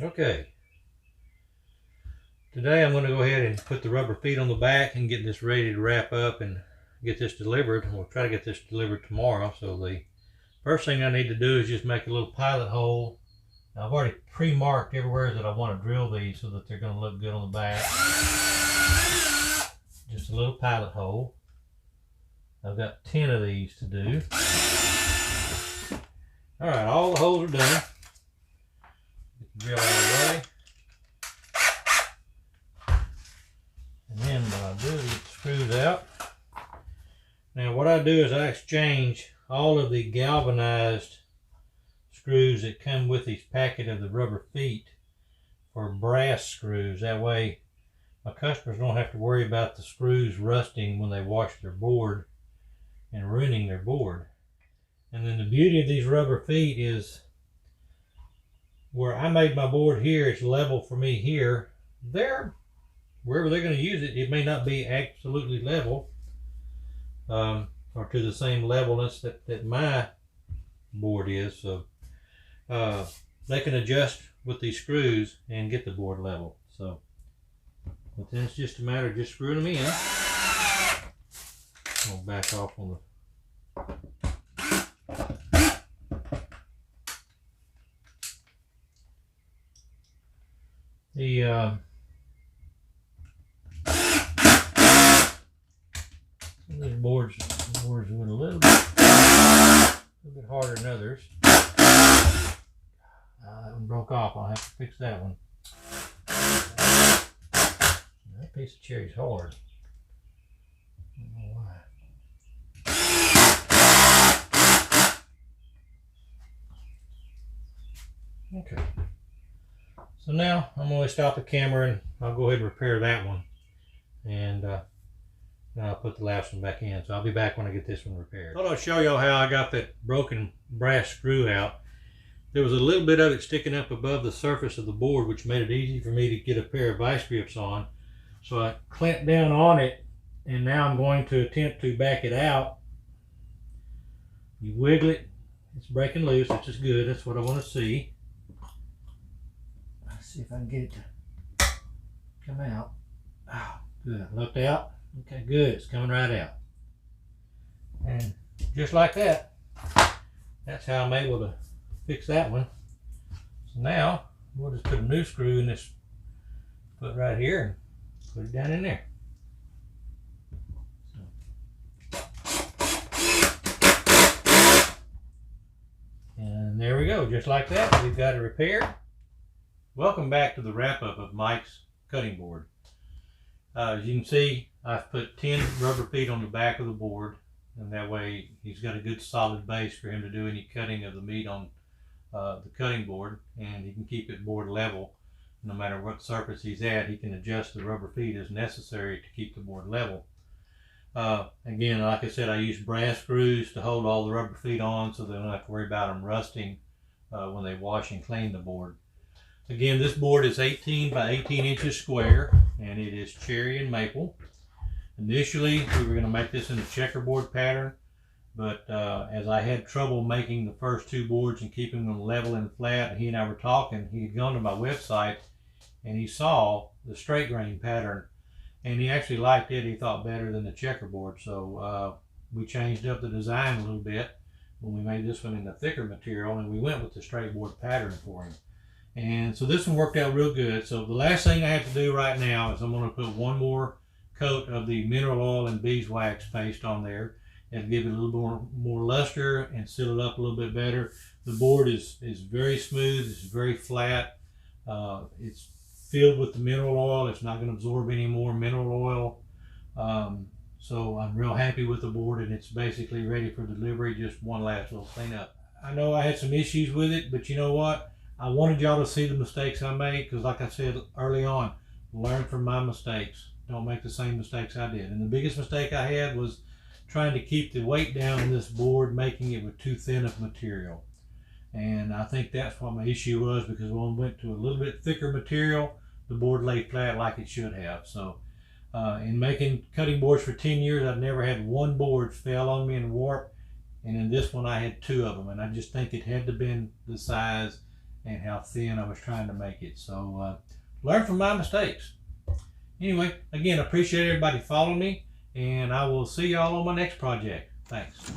Okay, today I'm going to go ahead and put the rubber feet on the back and get this ready to wrap up and get this delivered. We'll try to get this delivered tomorrow. So the first thing I need to do is just make a little pilot hole. Now, I've already pre-marked everywhere that I want to drill these so that they're going to look good on the back. Just a little pilot hole. I've got 10 of these to do. Alright, all the holes are done. Get the drill out of the way. And then what I do is get the screws out. Now what I do is I exchange all of the galvanized screws that come with each packet of the rubber feet for brass screws. That way my customers don't have to worry about the screws rusting when they wash their board and ruining their board. And then the beauty of these rubber feet is where I made my board here, it's level for me here. Wherever they're going to use it, it may not be absolutely level or to the same levelness that my board is. So they can adjust with these screws and get the board level. So, but then it's just a matter of just screwing them in. I'll back off on the these boards are a little bit harder than others. That one broke off. I'll have to fix that one. That piece of cherry's hard. I don't know why. Okay. So now I'm going to stop the camera and I'll go ahead and repair that one. And now I'll put the last one back in. So I'll be back when I get this one repaired. I thought I'd show y'all how I got that broken brass screw out. There was a little bit of it sticking up above the surface of the board, which made it easy for me to get a pair of vice grips on. So I clamped down on it, and now I'm going to attempt to back it out. You wiggle it, it's breaking loose, which is good. That's what I want to see. Let's see if I can get it to come out. Oh, good. Looked out. Okay, good. It's coming right out. And just like that, that's how I'm able to fix that one. So now we'll just put a new screw in this foot right here and put it down in there. And there we go, just like that, we've got it repaired. Welcome back to the wrap-up of Mike's cutting board. As you can see, I've put 10 rubber feet on the back of the board, and that way he's got a good solid base for him to do any cutting of the meat on the cutting board, and he can keep it board level. No matter what surface he's at, he can adjust the rubber feet as necessary to keep the board level. Again, like I said, I use brass screws to hold all the rubber feet on so they don't have to worry about them rusting when they wash and clean the board. Again, this board is 18 by 18 inches square, and it is cherry and maple. Initially, we were going to make this in a checkerboard pattern, but as I had trouble making the first two boards and keeping them level and flat, he and I were talking. He had gone to my website and he saw the straight grain pattern, and he actually liked it. He thought better than the checkerboard, so we changed up the design a little bit when we made this one in the thicker material, and we went with the straight board pattern for him. And so this one worked out real good. So the last thing I have to do right now is I'm going to put one more coat of the mineral oil and beeswax paste on there and give it a little more luster and seal it up a little bit better. The board is very smooth, it's very flat, it's filled with the mineral oil. It's not going to absorb any more mineral oil. So I'm real happy with the board, and it's basically ready for delivery. Just one last little cleanup. I know I had some issues with it, but you know what? I wanted y'all to see the mistakes I made, because like I said early on, learn from my mistakes. Don't make the same mistakes I did. And the biggest mistake I had was trying to keep the weight down on this board, making it with too thin of material. And I think that's what my issue was, because when I went to a little bit thicker material, the board lay flat like it should have. So in making cutting boards for 10 years, I've never had one board fail on me and warp. And in this one, I had two of them. And I just think it had to been the size and how thin I was trying to make it. So learn from my mistakes. Anyway, again, appreciate everybody following me, and I will see y'all on my next project. Thanks.